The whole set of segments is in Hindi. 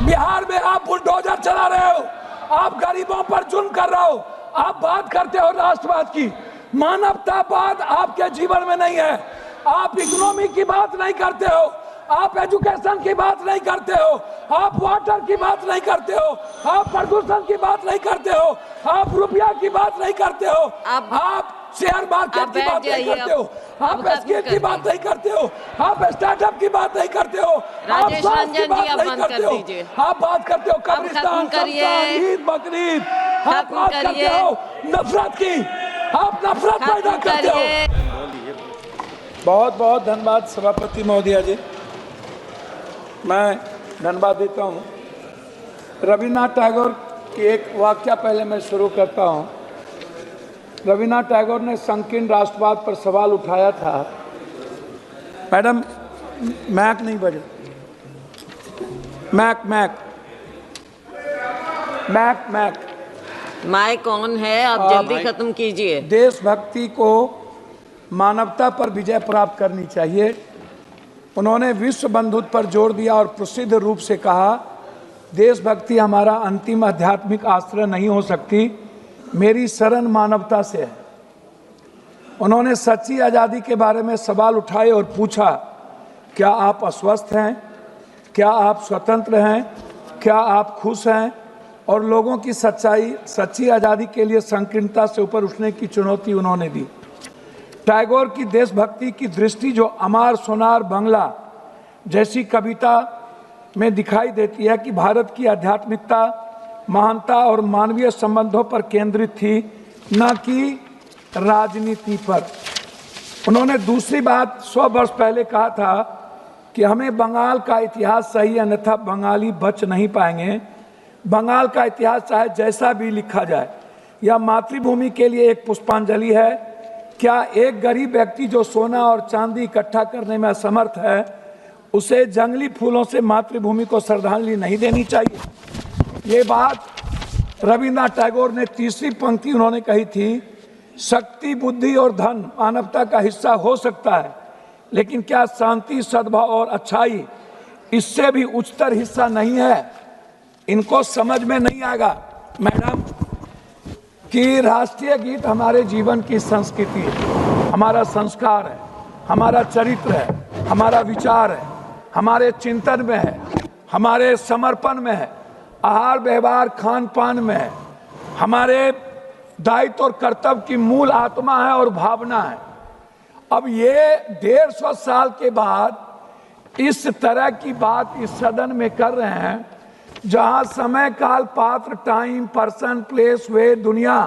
बिहार में आप बुलडोजर चला रहे हो, आप गरीबों पर जुल्म कर रहे हो, आप बात करते हो राष्ट्रवाद की, मानवतावाद आपके जीवन में नहीं है। आप इकोनॉमी की बात नहीं करते हो, आप एजुकेशन की बात नहीं करते हो, आप वाटर की बात नहीं करते हो, आप प्रदूषण की बात नहीं करते हो, आप रुपया की बात नहीं करते हो, आप शेयर मार्केट की बात नहीं करते हो, आप स्किल की बात नहीं करते हो, आप स्टार्टअप की बात नहीं करते हो, आप स्वास्थ्य की बात नहीं करते हो, आप बात करते हो कब्रिस्तान, ईद बकरीद, आप बात करते हो नफरत की, आप नफरत पैदा करते हो। बहुत बहुत धन्यवाद सभापति महोदया जी, मैं धन्यवाद देता हूँ। रविन्द्रनाथ टैगोर की एक वाक्य पहले मैं शुरू करता हूँ। रविन्द्रनाथ टैगोर ने संकीर्ण राष्ट्रवाद पर सवाल उठाया था। मैडम मैक नहीं बजे, mic mic mic mic mic on है, आप जल्दी खत्म कीजिए। देशभक्ति को मानवता पर विजय प्राप्त करनी चाहिए। उन्होंने विश्व बंधुत्व पर जोर दिया और प्रसिद्ध रूप से कहा, देशभक्ति हमारा अंतिम आध्यात्मिक आश्रय नहीं हो सकती, मेरी शरण मानवता से है। उन्होंने सच्ची आज़ादी के बारे में सवाल उठाए और पूछा, क्या आप अस्वस्थ हैं, क्या आप स्वतंत्र हैं, क्या आप खुश हैं, और लोगों की सच्ची आज़ादी के लिए संकीर्णता से ऊपर उठने की चुनौती उन्होंने दी। टैगोर की देशभक्ति की दृष्टि जो अमार सोनार बंगला जैसी कविता में दिखाई देती है कि भारत की आध्यात्मिकता, महानता और मानवीय संबंधों पर केंद्रित थी, न कि राजनीति पर। उन्होंने दूसरी बात 100 वर्ष पहले कहा था कि हमें बंगाल का इतिहास सही, अन्यथा बंगाली बच नहीं पाएंगे। बंगाल का इतिहास चाहे जैसा भी लिखा जाए, यह मातृभूमि के लिए एक पुष्पांजलि है। क्या एक गरीब व्यक्ति जो सोना और चांदी इकट्ठा करने में असमर्थ है, उसे जंगली फूलों से मातृभूमि को श्रद्धांजलि नहीं देनी चाहिए? ये बात रविन्द्रनाथ टैगोर ने तीसरी पंक्ति उन्होंने कही थी, शक्ति, बुद्धि और धन मानवता का हिस्सा हो सकता है, लेकिन क्या शांति, सद्भाव और अच्छाई इससे भी उच्चतर हिस्सा नहीं है? इनको समझ में नहीं आएगा मैडम कि राष्ट्रीय गीत हमारे जीवन की संस्कृति है, हमारा संस्कार है, हमारा चरित्र है, हमारा विचार है, हमारे चिंतन में है, हमारे समर्पण में है, आहार व्यवहार खान पान में है, हमारे दायित्व और कर्तव्य की मूल आत्मा है और भावना है। अब ये 150 साल के बाद इस तरह की बात इस सदन में कर रहे हैं, जहां समय, काल, पात्र, टाइम, पर्सन, प्लेस, वे, दुनिया,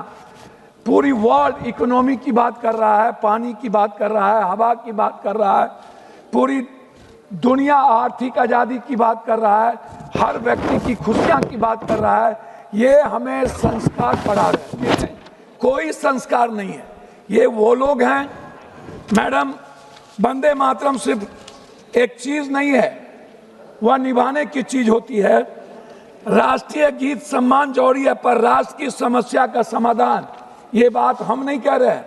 पूरी वर्ल्ड इकोनॉमी की बात कर रहा है, पानी की बात कर रहा है, हवा की बात कर रहा है, पूरी दुनिया आर्थिक आज़ादी की बात कर रहा है, हर व्यक्ति की खुशियां की बात कर रहा है। ये हमें संस्कार पढ़ा रहे हैं, कोई संस्कार नहीं है। ये वो लोग हैं मैडम, वंदे मातरम सिर्फ एक चीज नहीं है, वह निभाने की चीज होती है। राष्ट्रीय गीत सम्मान जरूरी है, पर राष्ट्र की समस्या का समाधान, ये बात हम नहीं कह रहे,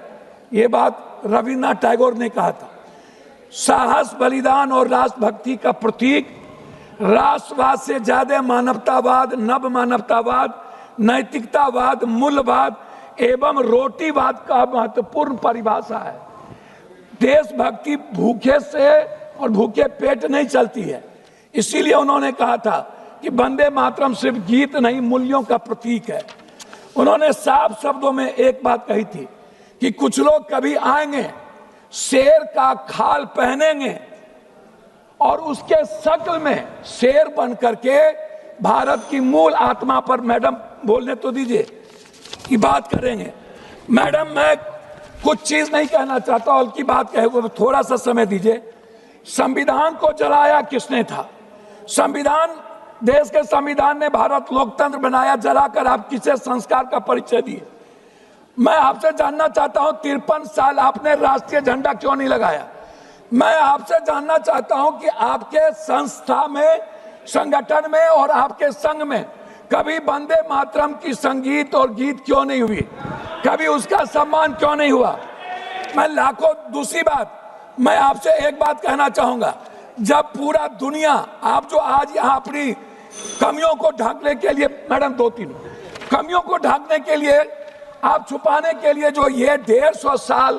ये बात रविन्द्रनाथ टैगोर ने कहा था। साहस, बलिदान और राष्ट्रभक्ति का प्रतीक, राष्ट्रवाद से ज्यादा मानवतावाद, नव मानवतावाद, नैतिकतावाद, मूल्यवाद एवं रोटीवाद का महत्वपूर्ण परिभाषा है। देशभक्ति भूखे से और भूखे पेट नहीं चलती है, इसीलिए उन्होंने कहा था कि वंदे मातरम सिर्फ गीत नहीं, मूल्यों का प्रतीक है। उन्होंने साफ शब्दों में एक बात कही थी कि कुछ लोग कभी आएंगे, शेर का खाल पहनेंगे और उसके शक्ल में शेर बन करके भारत की मूल आत्मा पर, मैडम बोलने तो दीजिए, की बात करेंगे। मैडम मैं कुछ चीज नहीं कहना चाहता, और की बात कहे वो थोड़ा सा समय दीजिए। संविधान को जलाया किसने था? संविधान, देश के संविधान ने भारत लोकतंत्र बनाया, जलाकर आप किसे संस्कार का परिचय दिए? मैं आपसे जानना चाहता हूं 53 साल आपने राष्ट्रीय झंडा क्यों नहीं लगाया? मैं आपसे जानना चाहता हूं कि आपके संस्था में, संगठन में और आपके संघ में कभी वंदे मातरम की संगीत और गीत क्यों नहीं हुई? कभी उसका सम्मान क्यों नहीं हुआ? मैं लाखों, दूसरी बात मैं आपसे एक बात कहना चाहूंगा, जब पूरा दुनिया, आप जो आज यहाँ अपनी कमियों को ढकने के लिए, मैडम 2-3 कमियों को ढकने के लिए, आप छुपाने के लिए जो ये 150 साल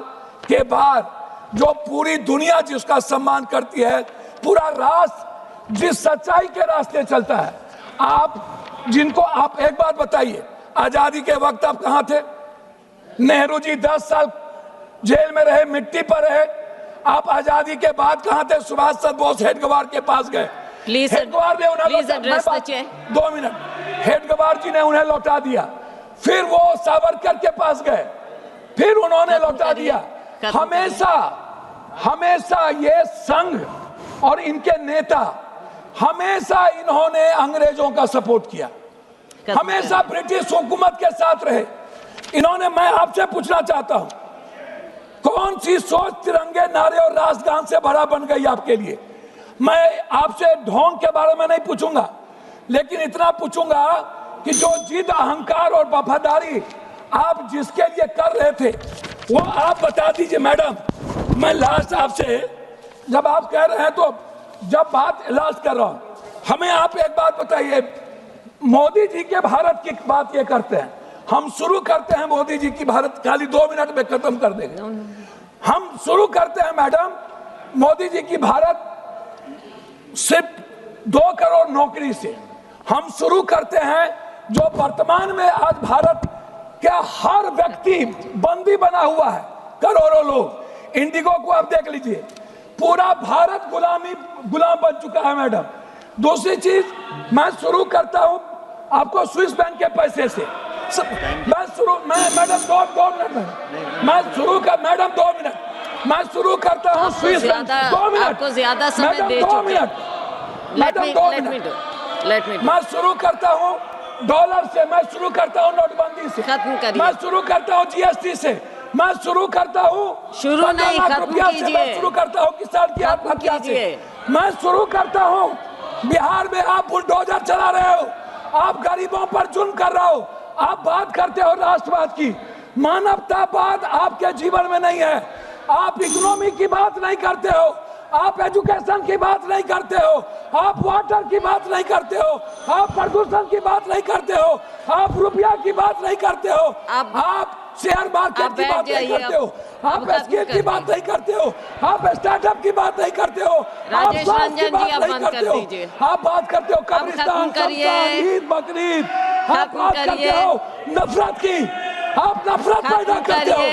के बाद जो पूरी दुनिया जिसका सम्मान करती है, पूरा राष्ट्र जिस सच्चाई के रास्ते चलता है, आप जिनको, आप एक बात बताइए, आजादी के वक्त आप कहां थे? नेहरू जी 10 साल जेल में रहे, मिट्टी पर रहे। आप आजादी के बाद कहां थे? सुभाष चंद्र बोस हेडगवार के पास गए, हेडगवार ने उन्हें 2 मिनट, हेडगवार जी ने उन्हें लौटा दिया, फिर वो सावरकर के पास गए, फिर उन्होंने लौटा दिया। हमेशा हमेशा ये संघ और इनके नेता, हमेशा इन्होंने अंग्रेजों का सपोर्ट किया, हमेशा ब्रिटिश हुकूमत के साथ रहे इन्होंने। मैं आपसे पूछना चाहता हूं, कौन सी सोच तिरंगे नारे और राष्ट्रगान से बड़ा बन गई आपके लिए? मैं आपसे ढोंग के बारे में नहीं पूछूंगा, लेकिन इतना पूछूंगा कि जो जिद, अहंकार और वफादारी आप जिसके लिए कर रहे थे, वो आप बता दीजिए। मैडम, मैं लास्ट आपसे, जब आप कह रहे हैं तो जब बात इलाज कर रहा हूं, हमें आप एक बात बताइए, मोदी जी के भारत की बात ये करते हैं, हम शुरू करते हैं मोदी जी की भारत, खाली 2 मिनट में खत्म कर देंगे। हम शुरू करते हैं मैडम मोदी जी की भारत सिर्फ 2 करोड़ नौकरी से। हम शुरू करते हैं जो वर्तमान में आज भारत का हर व्यक्ति बंदी बना हुआ है, करोड़ों लोग। इंडिगो को आप देख लीजिए, पूरा भारत गुलाम बन चुका है मैडम। दूसरी चीज, मैं शुरू करता हूं आपको स्विस बैंक के पैसे से। मैडम 2 मिनट, मैं शुरू कर, मैडम 2 मिनट, मैं शुरू करता हूँ स्विस बैंक। 2 मिनट, आपको ज्यादा समय दे मैडम 2 मिनट, मैडम 2 मिनट, मैं शुरू करता हूँ डॉलर से, मैं शुरू करता हूँ नोटबंदी से, मैं शुरू करता हूँ जीएसटी से, मैं शुरू करता हूँ शुरू नहीं, खत्म कीजिए, मैं शुरू करता हूँ किसान की आत्महत्या से, मैं शुरू करता हूँ बिहार में आप बुलडोजर चला रहे हो, आप गरीबों पर जुल्म कर रहे हो, आप बात करते हो राष्ट्रवाद की, मानवतावाद आपके जीवन में नहीं है। आप इकोनॉमी की बात नहीं करते हो, आप एजुकेशन की बात नहीं करते हो, आप वाटर की बात नहीं करते हो, आप प्रदूषण की बात नहीं करते हो, आप रुपया की बात नहीं करते हो, आप शेयर मार्केट की बात नहीं करते हो, आप स्किल की बात नहीं करते हो, आप स्टार्टअप की बात नहीं करते हो, आप स्वास्थ्य की बात नहीं करते हो, आप बात करते हो कब्रिस्तान, ईद, बकरीद, आप बात करते हो नफरत की, आप नफरत पैदा करते हो।